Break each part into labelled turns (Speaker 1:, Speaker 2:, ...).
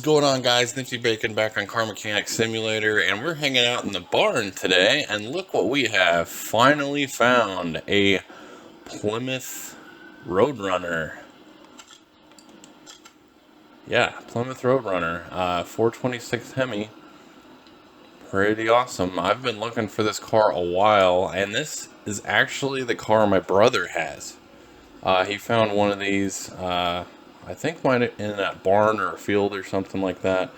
Speaker 1: Going on, guys? NiftyBacon back on Car Mechanic Simulator, and we're hanging out in the barn today, and look what we have. Finally found a Plymouth Roadrunner. Yeah, Plymouth Roadrunner, 426 Hemi. Pretty awesome. I've been looking for this car a while, and this is actually the car my brother has. He found one of these, I think mine in that barn or a field or something like that.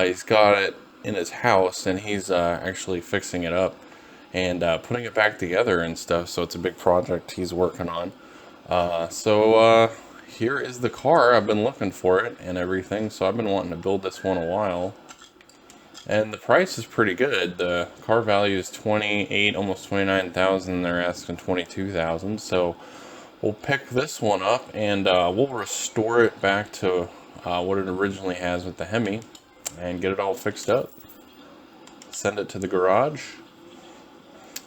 Speaker 1: He's got it in his house, and he's actually fixing it up and putting it back together and stuff. So it's a big project he's working on. Here is the car. I've been looking for it and everything, so I've been wanting to build this one a while. And the price is pretty good. The car value is 28, almost 29,000. They're asking 22,000. So we'll pick this one up and we'll restore it back to what it originally has with the Hemi and get it all fixed up. Send it to the garage.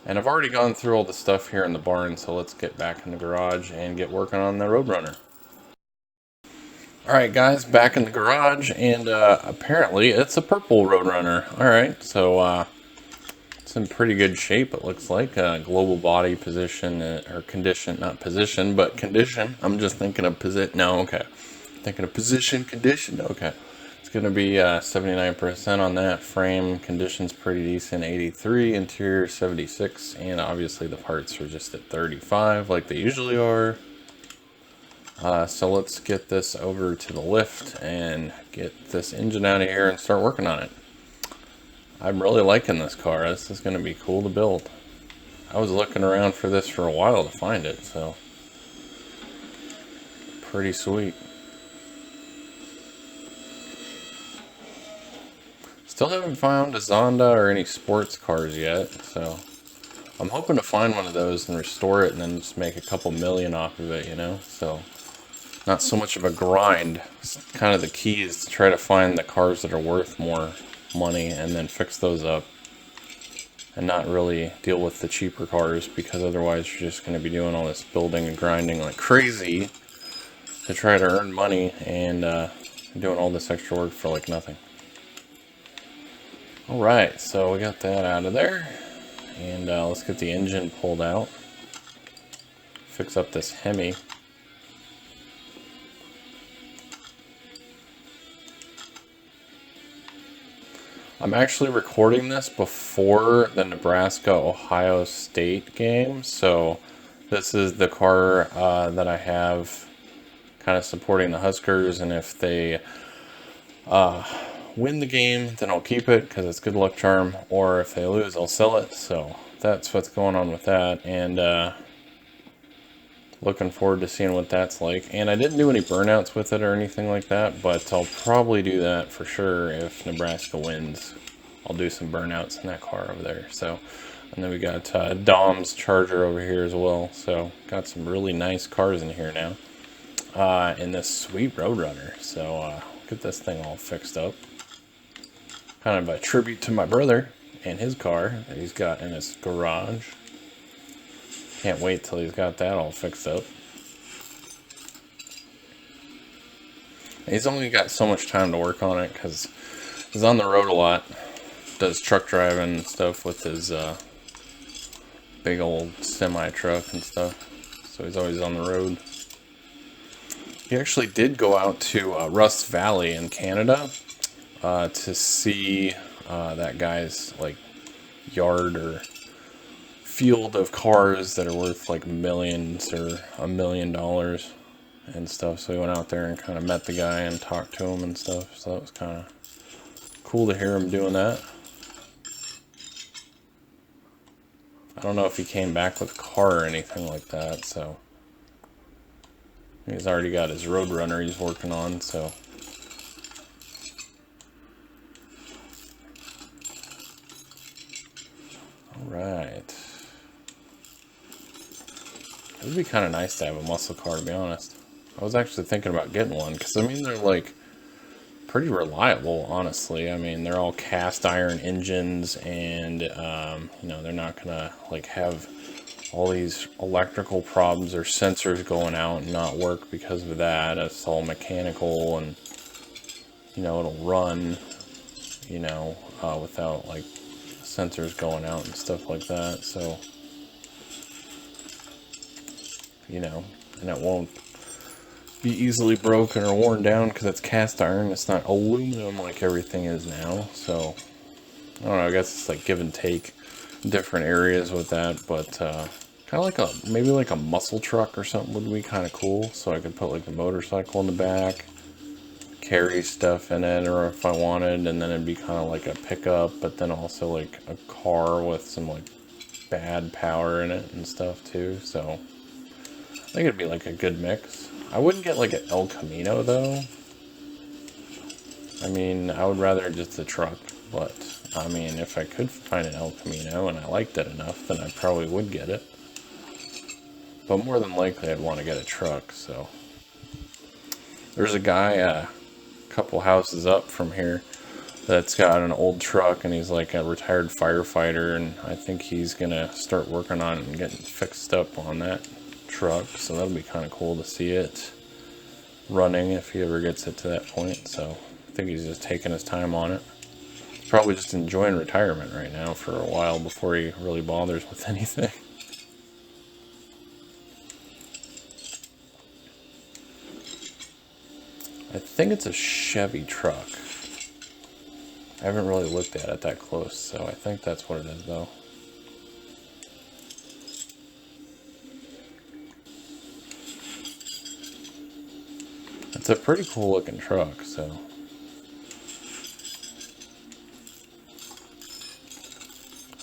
Speaker 1: And I've already gone through all the stuff here in the barn, so let's get back in the garage and get working on the Roadrunner. Alright guys, back in the garage, and apparently it's a purple Roadrunner. Alright, so it's in pretty good shape, it looks like. Global body position, or condition, not position, but condition. I'm just thinking of position, no, okay. Thinking of position, condition, okay. It's going to be 79% on that. Frame condition's pretty decent, 83, interior 76, and obviously the parts are just at 35 like they usually are. So let's get this over to the lift and get this engine out of here and start working on it. I'm really liking this car. This is going to be cool to build. I was looking around for this for a while to find it, so pretty sweet. Still haven't found a Zonda or any sports cars yet, so I'm hoping to find one of those and restore it and then just make a couple million off of it, you know? So not so much of a grind. Kind of the key is to try to find the cars that are worth more money and then fix those up and not really deal with the cheaper cars, because otherwise you're just going to be doing all this building and grinding like crazy to try to earn money and doing all this extra work for like nothing. Alright, so we got that out of there, and let's get the engine pulled out, fix up this Hemi. I'm actually recording this before the Nebraska-Ohio State game, so this is the car that I have kind of supporting the Huskers, and if they win the game, then I'll keep it because it's good luck charm, or if they lose, I'll sell it. So that's what's going on with that, and looking forward to seeing what that's like. And I didn't do any burnouts with it or anything like that, but I'll probably do that for sure if Nebraska wins. I'll do some burnouts in that car over there. So, and then we got Dom's Charger over here as well. So got some really nice cars in here now, in this sweet Roadrunner. So get this thing all fixed up. Kind of a tribute to my brother and his car that he's got in his garage. Can't wait till he's got that all fixed up. He's only got so much time to work on it because he's on the road a lot. Does truck driving and stuff with his big old semi truck and stuff. So he's always on the road. He actually did go out to Rust Valley in Canada to see that guy's like yard or field of cars that are worth like millions or $1 million and stuff. So we went out there and kind of met the guy and talked to him and stuff. So that was kind of cool to hear him doing that. I don't know if he came back with a car or anything like that, so he's already got his Roadrunner he's working on, so alright. It would be kind of nice to have a muscle car, to be honest. I was actually thinking about getting one, because I mean they're like pretty reliable, honestly. I mean they're all cast iron engines, and you know, they're not gonna like have all these electrical problems or sensors going out and not work because of that. It's all mechanical, and you know, it'll run, you know, without like sensors going out and stuff like that. So, you know, and it won't be easily broken or worn down because it's cast iron. It's not aluminum like everything is now. So, I don't know, I guess it's like give and take different areas with that, but kind of like maybe like a muscle truck or something would be kind of cool. So I could put like the motorcycle in the back, carry stuff in it, or if I wanted, and then it'd be kind of like a pickup, but then also like a car with some like bad power in it and stuff too. So I think it'd be like a good mix. I wouldn't get like an El Camino though. I mean, I would rather just a truck, but I mean, if I could find an El Camino and I liked it enough, then I probably would get it. But more than likely, I'd want to get a truck. So there's a guy a couple houses up from here that's got an old truck, and he's like a retired firefighter, and I think he's gonna start working on it and getting fixed up on that truck. So that'll be kind of cool to see it running if he ever gets it to that point. So I think he's just taking his time on it. He's probably just enjoying retirement right now for a while before he really bothers with anything. I think it's a Chevy truck. I haven't really looked at it that close, so I think that's what it is though. It's a pretty cool looking truck, so.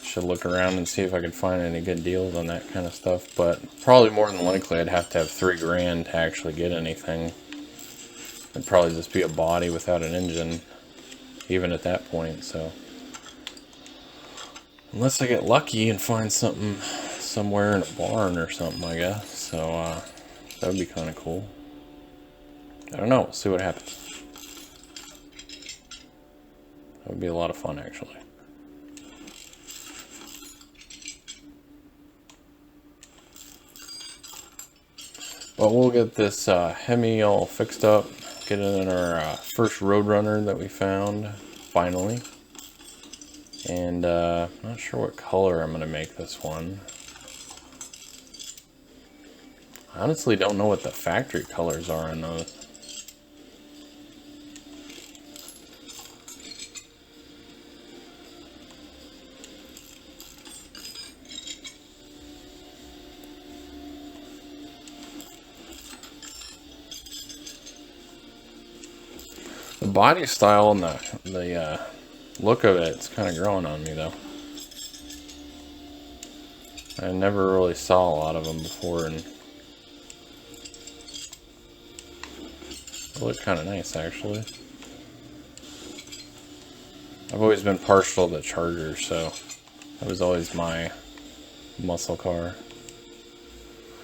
Speaker 1: Should look around and see if I can find any good deals on that kind of stuff, but probably more than likely I'd have to have $3 grand to actually get anything. It'd probably just be a body without an engine, even at that point, so. Unless I get lucky and find something somewhere in a barn or something, I guess. So, that would be kind of cool. I don't know, we'll see what happens. That would be a lot of fun, actually. But we'll get this Hemi all fixed up, get it in our first Roadrunner that we found, finally. And I'm not sure what color I'm going to make this one. I honestly don't know what the factory colors are on those. The body style and the look of it's kind of growing on me though. I never really saw a lot of them before, and they look kind of nice actually. I've always been partial to the Charger, so that was always my muscle car.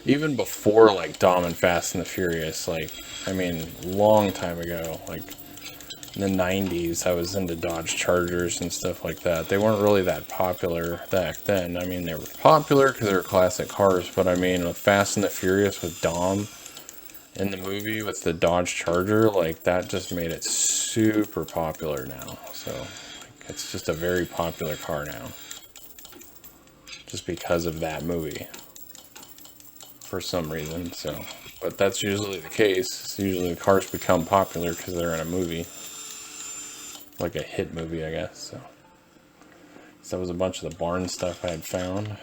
Speaker 1: Even before like Dom and Fast and the Furious, like, I mean, long time ago, like in the 90s, I was into Dodge Chargers and stuff like that. They weren't really that popular back then. I mean, they were popular because they were classic cars, but I mean, with Fast and the Furious with Dom in the movie with the Dodge Charger, like, that just made it super popular now. So, like, it's just a very popular car now. Just because of that movie. For some reason, so. But that's usually the case. It's usually the cars become popular because they're in a movie. Like a hit movie, I guess. So that was a bunch of the barn stuff I had found.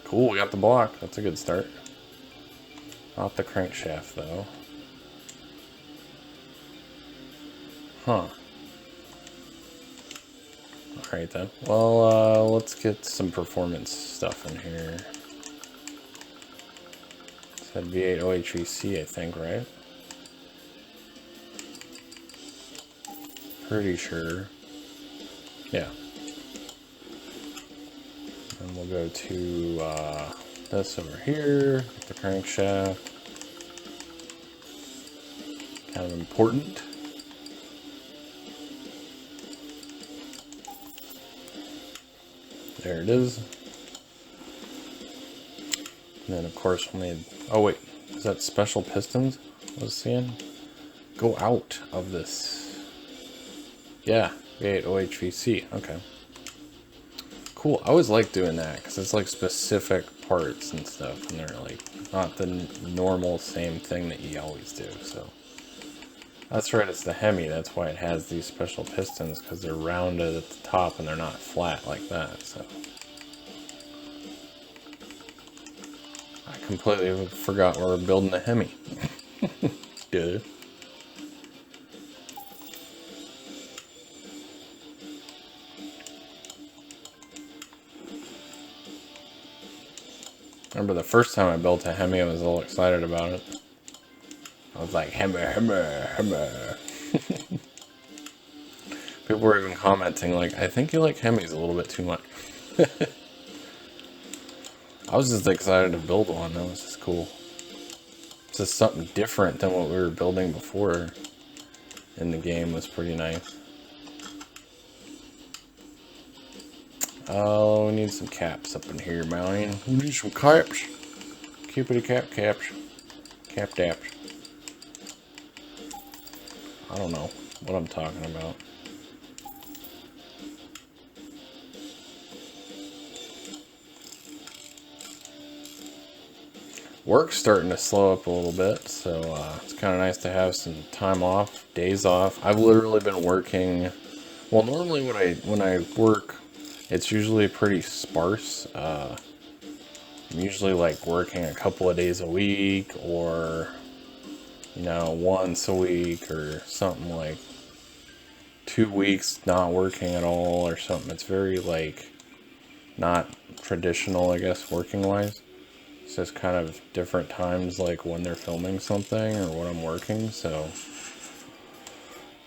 Speaker 1: Cool, we got the block. That's a good start. Not the crankshaft, though. Huh. Alright then. Well, let's get some performance stuff in here. It's that V8 OHEC, I think, right? Pretty sure. Yeah. And we'll go to this over here, the crankshaft. Kind of important. There it is. And then of course we'll need, oh wait, Is that special pistons I was seeing? Go out of this. Yeah, V8 OHVC. Okay. Cool. I always like doing that because it's like specific parts and stuff, and they're like not the normal same thing that you always do. So that's right. It's the Hemi. That's why it has these special pistons, because they're rounded at the top and they're not flat like that. So I completely forgot we were building a Hemi. Good. Remember the first time I built a Hemi, I was all excited about it. I was like, Hemi, Hemi, Hemi. People were even commenting like, I think you like Hemis a little bit too much. I was just excited to build one. That was just cool. It's just something different than what we were building before in the game. Was pretty nice. Oh, we need some caps up in here, man. We need some caps. Keepity cap caps. Cap daps. I don't know what I'm talking about. Work's starting to slow up a little bit, so it's kind of nice to have some time off, days off. I've literally been working. Well, normally when I work, it's usually pretty sparse. I'm usually like working a couple of days a week, or you know, once a week, or something, like 2 weeks not working at all or something. It's very like not traditional, I guess, working wise. It's just kind of different times, like when they're filming something or when I'm working. So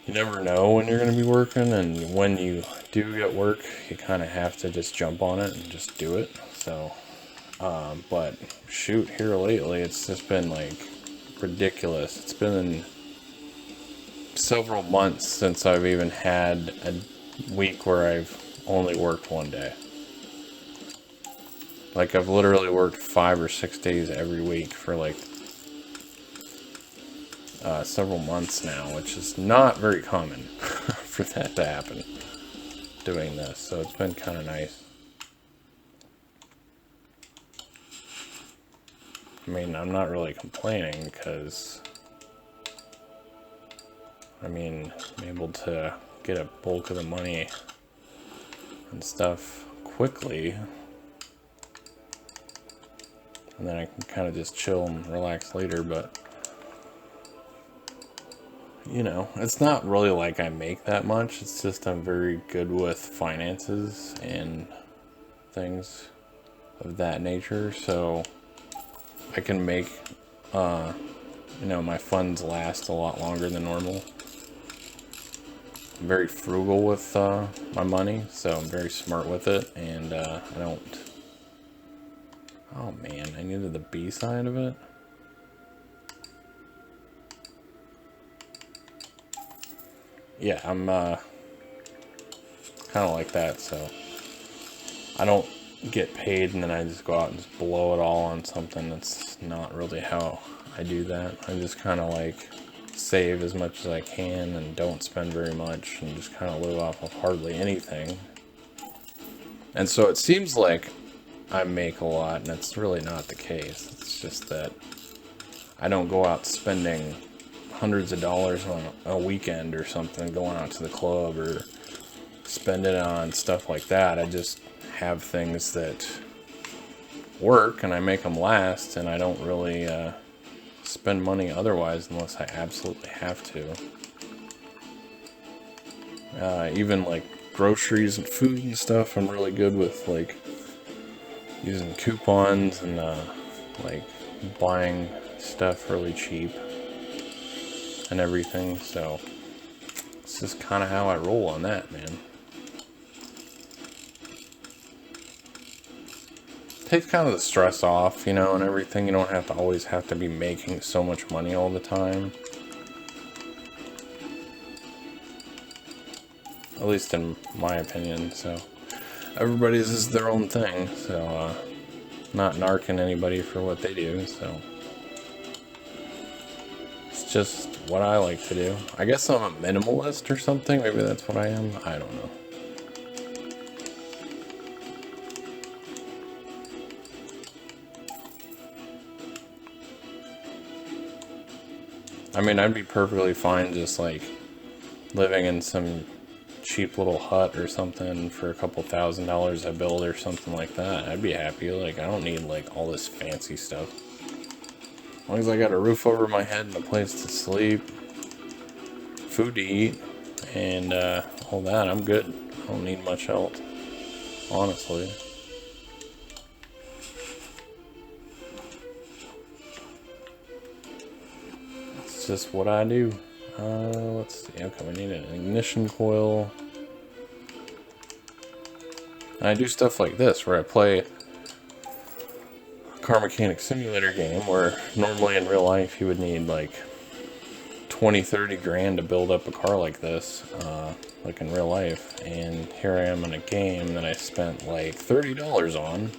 Speaker 1: you never know when you're going to be working, and when you do get work, you kind of have to just jump on it and just do it. So but shoot, here lately it's just been like ridiculous. It's been several months since I've even had a week where I've only worked one day. Like, I've literally worked 5 or 6 days every week for like several months now, which is not very common for that to happen doing this. So it's been kind of nice. I mean, I'm not really complaining because, I mean, I'm able to get a bulk of the money and stuff quickly. And then I can kind of just chill and relax later, but you know, it's not really like I make that much. It's just I'm very good with finances and things of that nature, so I can make, you know, my funds last a lot longer than normal. I'm very frugal with my money, so I'm very smart with it, and I don't. Oh man, I needed the B side of it. Yeah, I'm kind of like that, so I don't get paid and then I just go out and just blow it all on something. That's not really how I do that. I just kind of like save as much as I can and don't spend very much and just kind of live off of hardly anything. And so it seems like I make a lot, and it's really not the case. It's just that I don't go out spending hundreds of dollars on a weekend or something, going out to the club or spending it on stuff like that. I just have things that work and I make them last, and I don't really spend money otherwise unless I absolutely have to. Even like groceries and food and stuff, I'm really good with like using coupons and like buying stuff really cheap and everything. So it's just kind of how I roll on that, man. Takes kind of the stress off, you know, and everything. You don't have to always have to be making so much money all the time. At least in my opinion. So everybody's is their own thing, so not narking anybody for what they do. So just what I like to do. I guess I'm a minimalist or something. Maybe that's what I am. I don't know. I mean, I'd be perfectly fine just like living in some cheap little hut or something for a couple $1,000s a build or something like that. I'd be happy. Like, I don't need like all this fancy stuff. As long as I got a roof over my head and a place to sleep, food to eat, and all that, I'm good. I don't need much else, honestly. It's just what I do. Let's see. Okay, we need an ignition coil. And I do stuff like this where I play a car mechanic simulator game where normally in real life you would need like 20-30 grand to build up a car like this, like in real life. And here I am in a game that I spent like $30 on,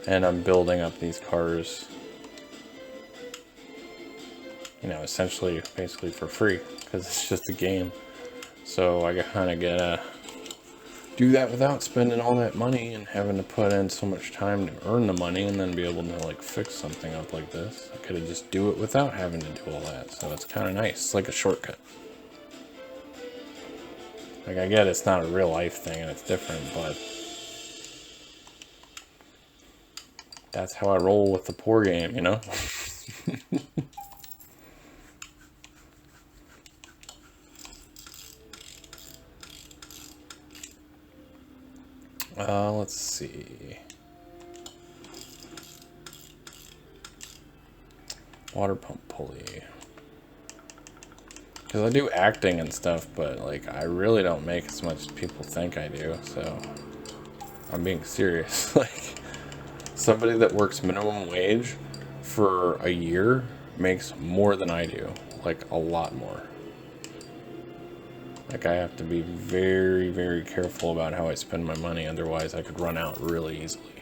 Speaker 1: and I'm building up these cars, you know, essentially basically for free, because it's just a game. So I kind of gotta do that without spending all that money and having to put in so much time to earn the money and then be able to like fix something up like this. I could have just do it without having to do all that. So it's kind of nice. It's like a shortcut. Like, I get it's not a real life thing and it's different, but that's how I roll with the poor game, you know? Let's see. Water pump pulley. Because I do acting and stuff, but like I really don't make as much as people think I do, so I'm being serious. Like, somebody that works minimum wage for a year makes more than I do, like a lot more. Like, I have to be very, very careful about how I spend my money, otherwise I could run out really easily.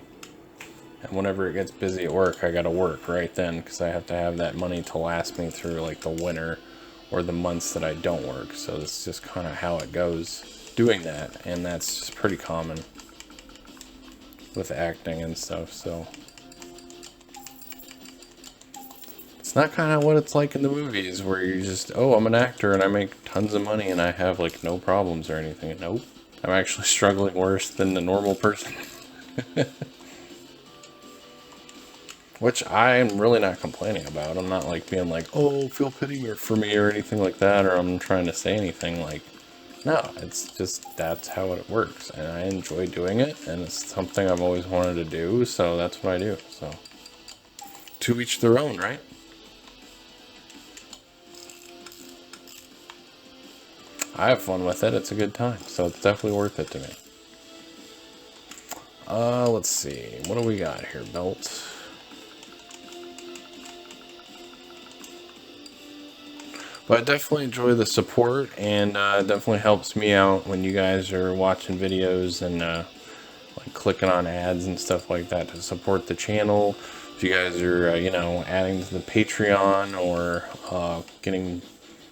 Speaker 1: And whenever it gets busy at work, I gotta work right then, because I have to have that money to last me through like the winter or the months that I don't work. So it's just kind of how it goes doing that, and that's just pretty common with acting and stuff. So it's not kind of what it's like in the movies where you just, oh, I'm an actor and I make tons of money and I have like no problems or anything. Nope. I'm actually struggling worse than the normal person. Which I'm really not complaining about. I'm not like being like, oh, feel pity for me or anything like that, or I'm trying to say anything. Like, no, it's just that's how it works, and I enjoy doing it, and it's something I've always wanted to do, so that's what I do. So, to each their own, right? I have fun with it. It's a good time, so it's definitely worth it to me. Let's see. What do we got here? Belt. But I definitely enjoy the support, and it definitely helps me out when you guys are watching videos and like clicking on ads and stuff like that to support the channel. If you guys are, you know, adding to the Patreon or getting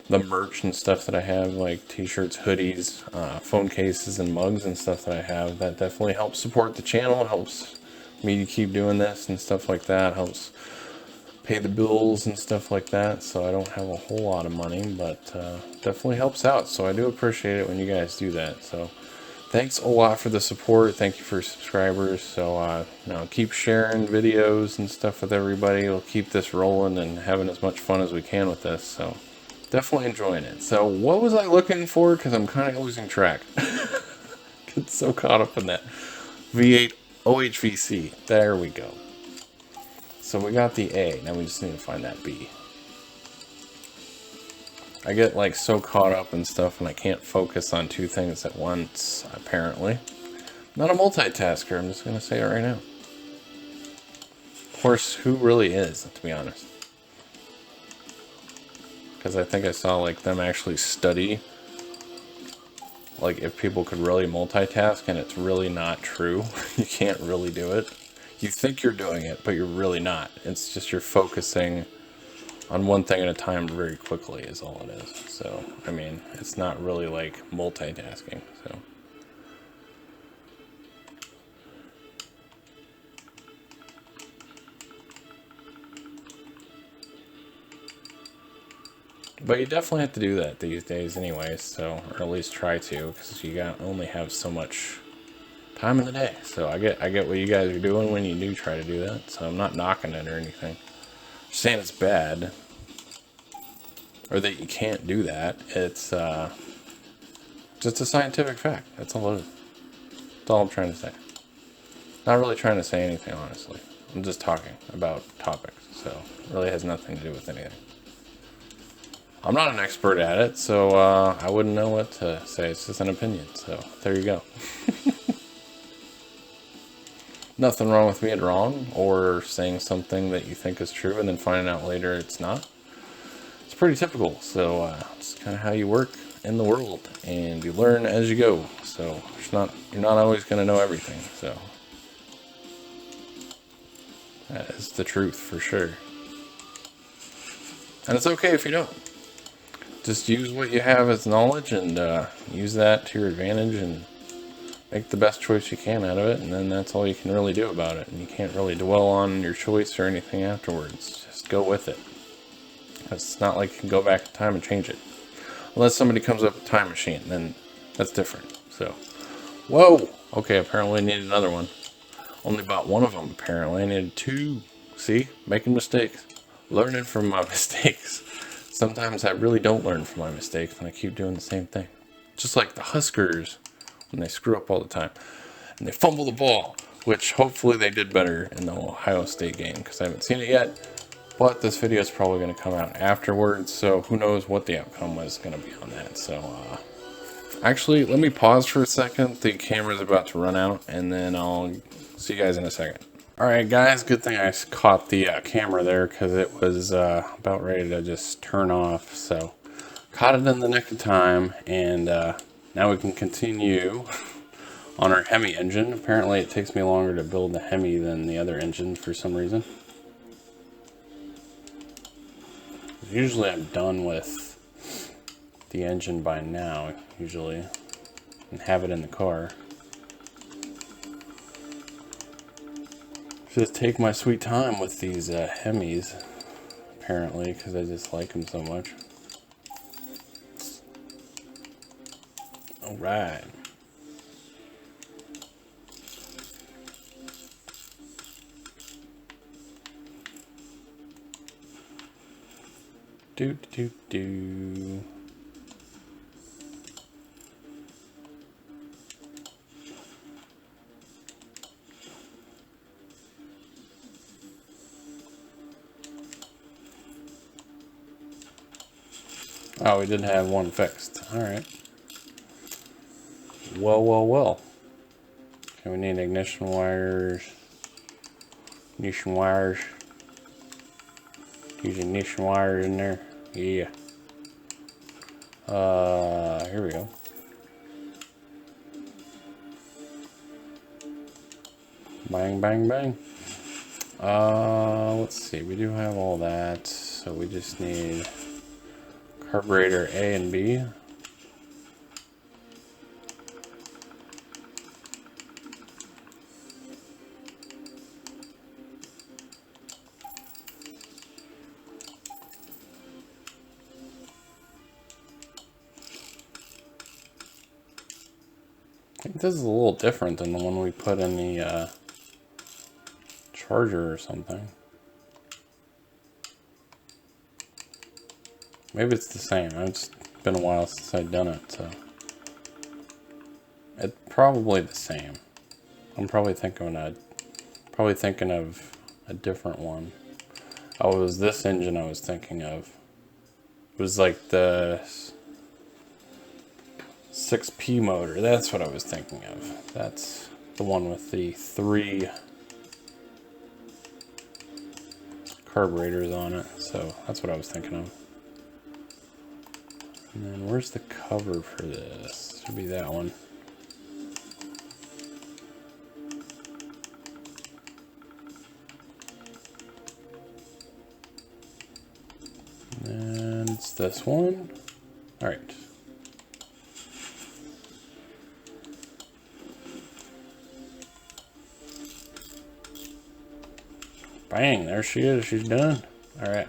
Speaker 1: the merch and stuff that I have, like t-shirts, hoodies, phone cases, and mugs and stuff that I have, that definitely helps support the channel. It helps me to keep doing this and stuff like that. Helps pay the bills and stuff like that, so I don't have a whole lot of money, but definitely helps out, so I do appreciate it when you guys do that. So thanks a lot for the support. Thank you for subscribers. So you know, keep sharing videos and stuff with everybody. We'll keep this rolling and having as much fun as we can with this, so definitely enjoying it. So what was I looking for, because I'm kind of losing track. Get so caught up in that V8 OHVC. There we go. So we got the A, now we just need to find that B. I get like so caught up in stuff and I can't focus on two things at once, apparently. I'm not a multitasker, I'm just going to say it right now. Of course, who really is, to be honest? Because I think I saw like them actually study like if people could really multitask, and it's really not true. You can't really do it. You think you're doing it, but you're really not. It's just you're focusing on one thing at a time very quickly is all it is. So, I mean, it's not really like multitasking, so. But you definitely have to do that these days anyways, so, or at least try to, because you only have so much time in the day. So I get what you guys are doing when you do try to do that, so I'm not knocking it or anything. Just saying it's bad, or that you can't do that. It's just a scientific fact. That's all it is. That's all I'm trying to say. Not really trying to say anything, honestly. I'm just talking about topics, so it really has nothing to do with anything. I'm not an expert at it, so I wouldn't know what to say. It's just an opinion, so there you go. Nothing wrong with being wrong or saying something that you think is true and then finding out later it's not. It's pretty typical, so it's kind of how you work in the world, and you learn as you go. So you're not always going to know everything. So that is the truth for sure, and it's okay if you don't. Just use what you have as knowledge and use that to your advantage and make the best choice you can out of it, and then that's all you can really do about it. And you can't really dwell on your choice or anything afterwards. Just go with it. It's not like you can go back in time and change it. Unless somebody comes up with a time machine, then that's different. So, whoa! Okay, apparently I needed another one. Only bought one of them, apparently. I needed two. See? Making mistakes. Learning from my mistakes. Sometimes I really don't learn from my mistakes and I keep doing the same thing. Just like the Huskers when they screw up all the time. And they fumble the ball, which hopefully they did better in the Ohio State game because I haven't seen it yet. But this video is probably going to come out afterwards, so who knows what the outcome was going to be on that. So, actually, let me pause for a second. The camera's about to run out, and then I'll see you guys in a second. Alright guys, good thing I caught the camera there because it was about ready to just turn off. So, caught it in the nick of time, and now we can continue on our Hemi engine. Apparently it takes me longer to build the Hemi than the other engine for some reason. Usually I'm done with the engine by now, usually, and have it in the car. Just take my sweet time with these Hemis, apparently, because I just like them so much. Alright. Do. Oh, we did have one fixed. Alright. Well. Okay, we need ignition wires. Ignition wires. Use ignition wires in there. Yeah. Here we go. Bang, bang, bang. Let's see. We do have all that. So we just need carburetor A and B. I think this is a little different than the one we put in the charger or something. Maybe it's the same. It's been a while since I've done it, so it's probably the same. I'm probably thinking of a different one. Oh, it was this engine I was thinking of. It was like the 6P motor. That's what I was thinking of. That's the one with the 3 carburetors on it. So that's what I was thinking of. And then where's the cover for this? Should be that one. this one. All right. Bang, there she is. She's done. All right.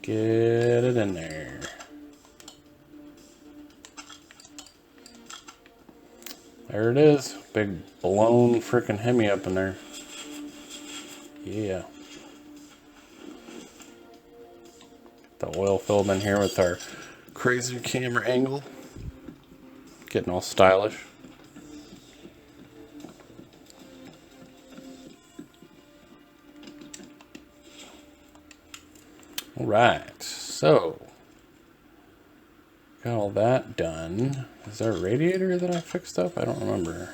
Speaker 1: Get it in there. There it is. Big blown freaking Hemi up in there. Yeah. The oil filled in here with our crazy camera angle. Getting all stylish. All right, so got all that done. Is there a radiator that I fixed up? I don't remember.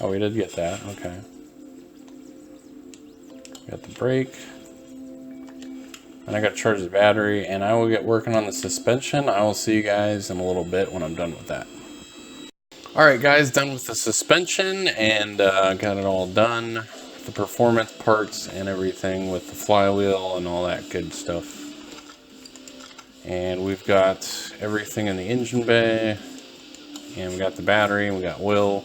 Speaker 1: Oh, we did get that. Okay. Got the brake. And I got to charge the battery, and I will get working on the suspension. I will see you guys in a little bit when I'm done with that. Alright guys, done with the suspension, and got it all done. The performance parts and everything with the flywheel and all that good stuff. And we've got everything in the engine bay, and we got the battery, and we got Will.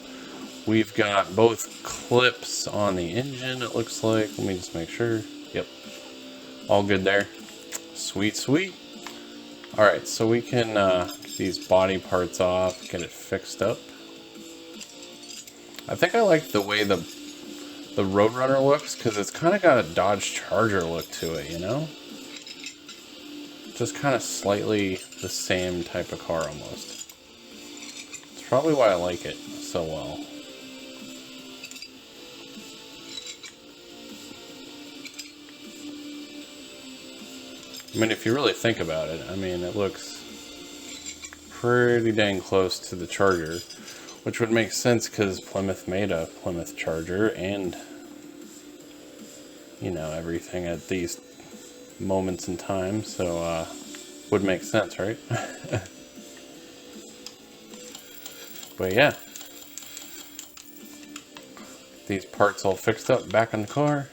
Speaker 1: We've got both clips on the engine, it looks like. Let me just make sure. Yep. All good there. Sweet, sweet. Alright, so we can get these body parts off, get it fixed up. I think I like the way the Roadrunner looks, because it's kind of got a Dodge Charger look to it, you know? Just kind of slightly the same type of car almost. It's probably why I like it so well. I mean, if you really think about it, I mean, it looks pretty dang close to the Charger, which would make sense because Plymouth made a Plymouth Charger and, you know, everything at these moments in time, so would make sense, right? But yeah, these parts all fixed up back in the car.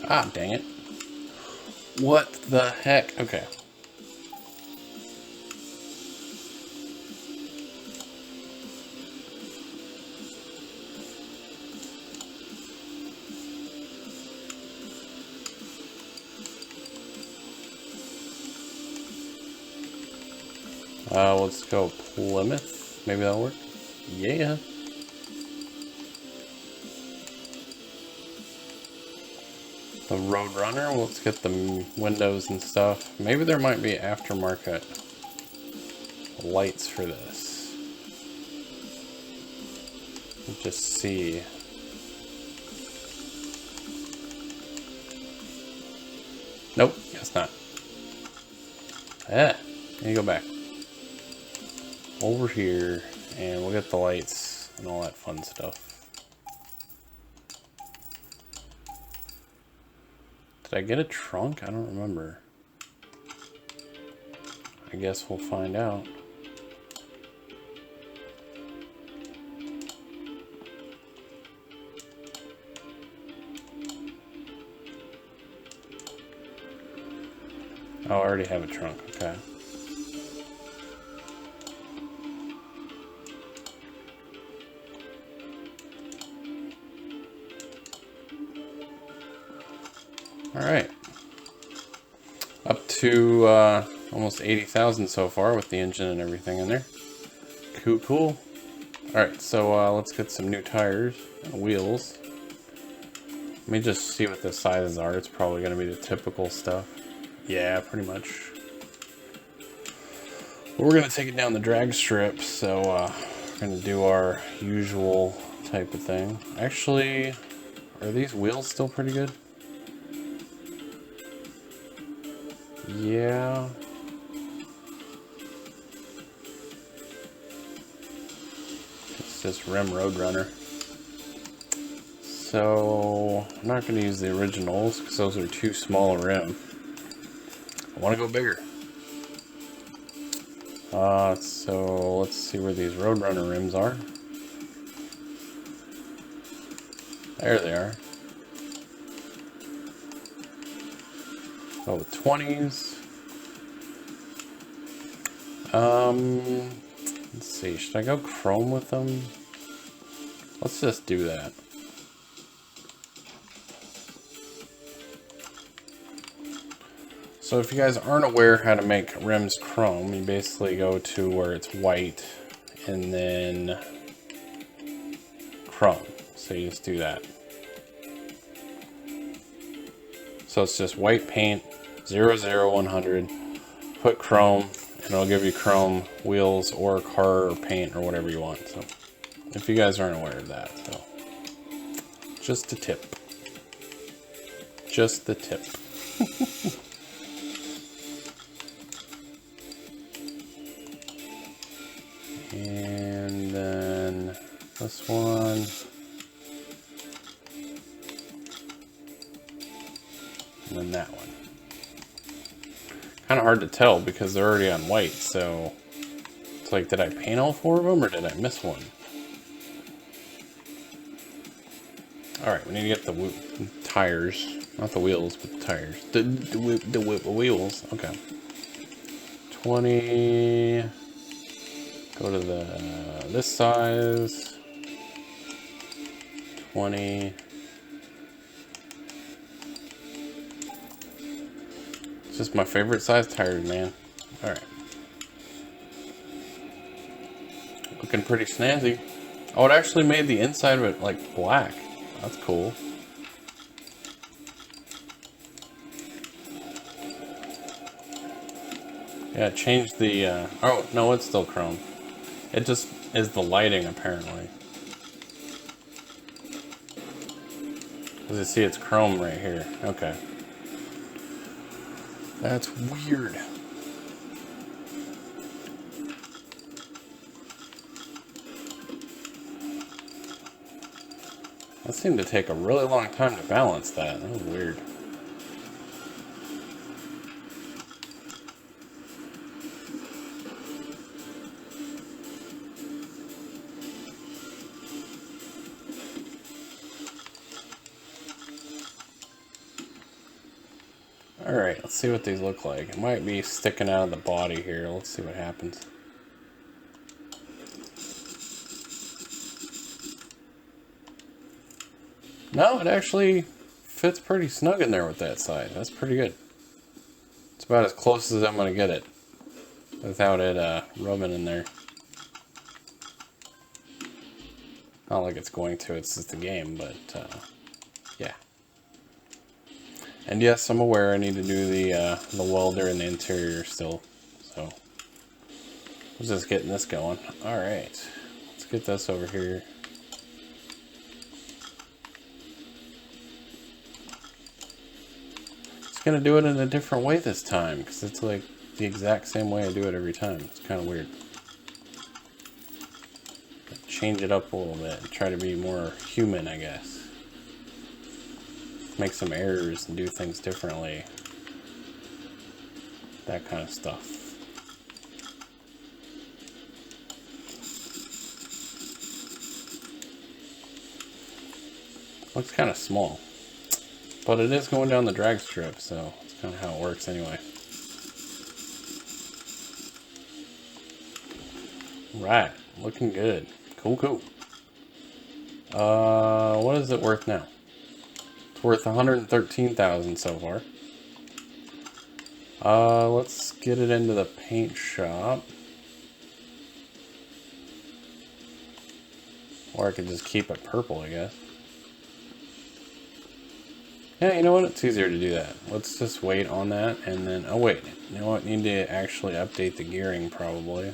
Speaker 1: Ah, dang it. What the heck? Okay. Let's go Plymouth. Maybe that'll work. Yeah. The Roadrunner. Let's get the windows and stuff. Maybe there might be aftermarket lights for this. Let's just see. Nope, guess not. Can you go back? Over here, and we'll get the lights and all that fun stuff. Did I get a trunk? I don't remember. I guess we'll find out. Oh, I already have a trunk, okay. Alright. Up to almost 80,000 so far with the engine and everything in there. Cool, cool. Alright, so let's get some new tires and wheels. Let me just see what the sizes are. It's probably going to be the typical stuff. Yeah, pretty much. But we're going to take it down the drag strip, so we're going to do our usual type of thing. Actually, are these wheels still pretty good? Yeah. It's just Rim Roadrunner. So I'm not going to use the originals because those are too small a rim. I want to go bigger. So let's see where these Roadrunner rims are. There they are. Oh, the 20s. Let's see. Should I go chrome with them? Let's just do that. So if you guys aren't aware how to make rims chrome, you basically go to where it's white and then chrome. So you just do that. So it's just white paint, 00100, put chrome, and it'll give you chrome wheels or car or paint or whatever you want. So if you guys aren't aware of that, so just a tip. Just the tip. And then this one. And then that one. Kind of hard to tell because they're already on white, so it's like, did I paint all 4 of them or did I miss one? Alright, we need to get the tires. Not the wheels, but the tires. The wheels. Okay. 20. Go to this size. 20. It's just my favorite size tires, man. Alright. Looking pretty snazzy. Oh, it actually made the inside of it like black. That's cool. Yeah, it changed the, oh, no, it's still chrome. It just is the lighting, apparently. As you see, it's chrome right here. Okay. That's weird. That seemed to take a really long time to balance that. That was weird. Alright, let's see what these look like. It might be sticking out of the body here. Let's see what happens. No, it actually fits pretty snug in there with that side. That's pretty good. It's about as close as I'm going to get it without it rubbing in there. Not like it's going to, it's just a game, but yeah. And yes, I'm aware I need to do the welder in the interior still, so I'm just getting this going. Alright, let's get this over here. It's going to do it in a different way this time, because it's like the exact same way I do it every time. It's kind of weird. Change it up a little bit and try to be more human, I guess. Make some errors and do things differently. That kind of stuff. Looks kind of small. But it is going down the drag strip, so that's kind of how it works anyway. Right, looking good. Cool, cool. What is it worth now? It's worth 113,000 so far. Let's get it into the paint shop. Or I could just keep it purple, I guess. Yeah, you know what? It's easier to do that. Let's just wait on that and then... Oh, wait. You know what? Need to actually update the gearing, probably.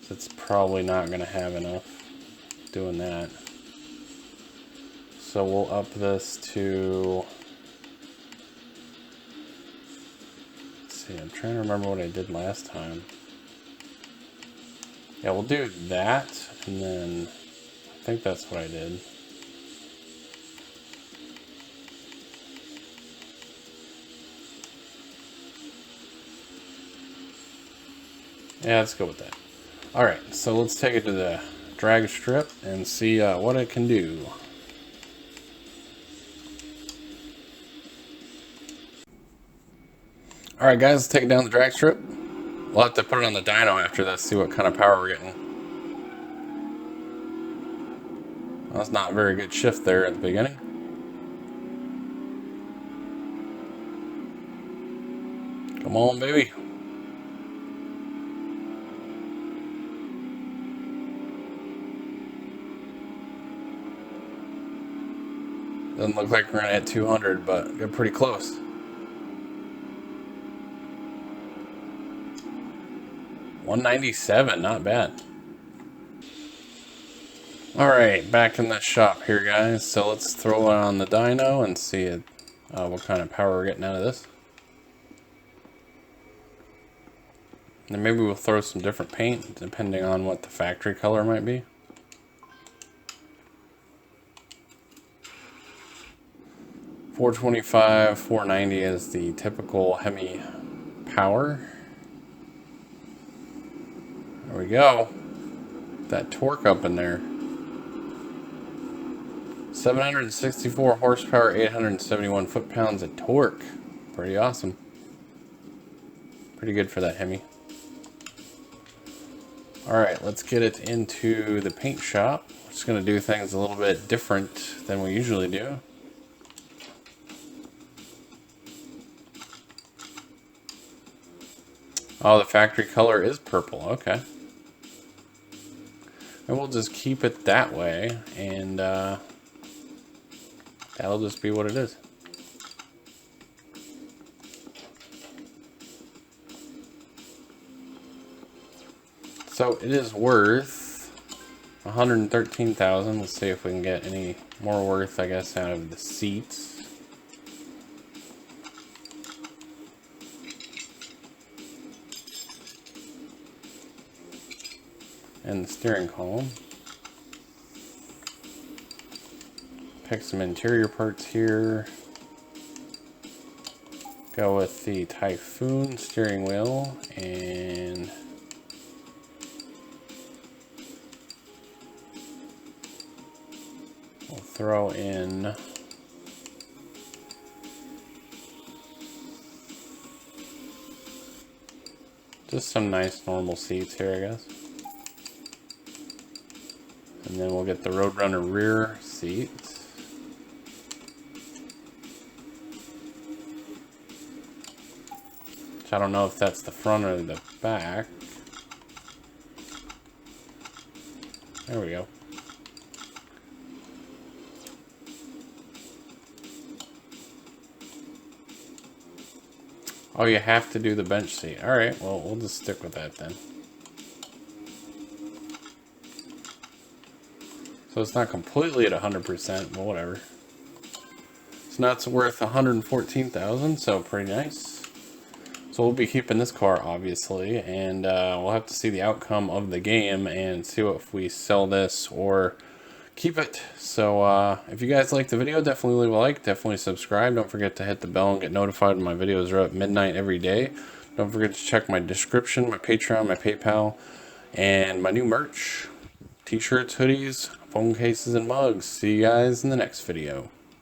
Speaker 1: It's probably not going to have enough doing that. So we'll up this to see, I'm trying to remember what I did last time. Yeah, we'll do that, and then I think that's what I did. Yeah, let's go with that. Alright, so let's take it to the drag strip and see what it can do. Alright guys, let's take it down the drag strip. We'll have to put it on the dyno after this, see what kind of power we're getting. Well, that's not a very good shift there at the beginning. Come on, baby. Doesn't look like we're gonna hit 200, but we're pretty close. $197, not bad. Alright, back in the shop here, guys. So let's throw it on the dyno and see what kind of power we're getting out of this. And maybe we'll throw some different paint, depending on what the factory color might be. $425, $490 is the typical Hemi power. There we go. That torque up in there. 764 horsepower, 871 foot-pounds of torque. Pretty awesome. Pretty good for that Hemi. Alright, let's get it into the paint shop. We're just going to do things a little bit different than we usually do. Oh, the factory color is purple. Okay. And we'll just keep it that way, and that'll just be what it is. So it is worth $113,000. Let's see if we can get any more worth, I guess, out of the seats. And the steering column. Pick some interior parts here. Go with the Typhoon steering wheel, and we'll throw in just some nice normal seats here, I guess. And then we'll get the Roadrunner rear seats. Which I don't know if that's the front or the back. There we go. Oh, you have to do the bench seat. Alright, well, we'll just stick with that then. So it's not completely at 100%, but whatever. So now it's worth $114,000, so pretty nice. So we'll be keeping this car, obviously, and we'll have to see the outcome of the game and see if we sell this or keep it. So if you guys like the video, definitely leave a like, definitely subscribe. Don't forget to hit the bell and get notified when my videos are up midnight every day. Don't forget to check my description, my Patreon, my PayPal, and my new merch. T-shirts, hoodies, phone cases, and mugs. See you guys in the next video.